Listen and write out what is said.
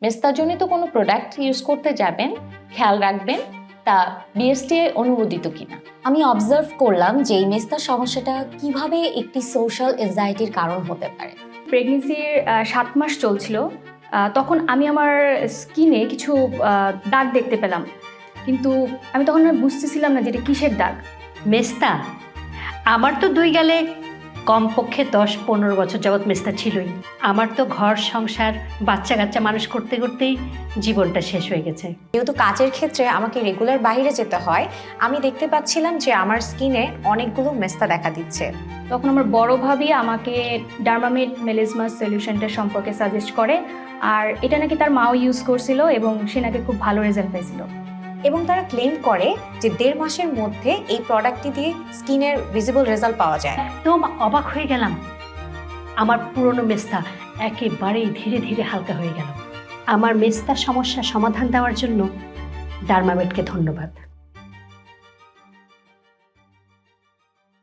মেস্তাজনিত কোনো product use করতে যাবেন, খেয়াল রাখবেন তা বিএসটিআই অনুমোদিত কিনা। আমি অবজার্ভ করলাম যে এই মেস্তার সমস্যাটা কিভাবে একটি সোশ্যাল এনজাইটির কারণ হতে পারে। প্রেগনেন্সির 7 মাস চলছিল, তখন আমি আমার স্কিনে কিছু দাগ দেখতে পেলাম, কিন্তু আমি তখন আর বুঝতেছিলাম না যে এটা কিসের দাগ। মেস্তা আমার তো 2 গেলে কমপক্ষে 10-15 বছর যাবৎ মেস্তা ছিলই। আমার তো ঘর সংসার বাচ্চা কাচ্চা মানুষ করতে করতেই জীবনটা শেষ হয়ে গেছে। যেহেতু কাজের ক্ষেত্রে আমাকে রেগুলার বাইরে যেতে হয়, আমি দেখতে পাচ্ছিলাম যে আমার স্কিনে অনেকগুলো মেস্তা দেখা দিচ্ছে। তখন আমার বড় ভাবি আমাকে ডার্মামেড মেলিজমাস সলিউশনটা সম্পর্কে সাজেস্ট করে, আর এটা নাকি তার মাও ইউজ করছিল এবং সে নাকি খুব ভালো রেজাল্ট পেয়েছিল। এবং তারা ক্লেম করে যে 1.5 মাসের মধ্যে এই প্রোডাক্টটি দিয়ে স্কিনের ভিজিবল রেজাল্ট পাওয়া যায়। একদম অবাক হয়ে গেলাম। আমার পুরনো মেস্তা একেবারেই ধীরে ধীরে হালকা হয়ে গেল। আমার মেস্তার সমস্যার সমাধান দেওয়ার জন্য ডার্মামেডকে ধন্যবাদ।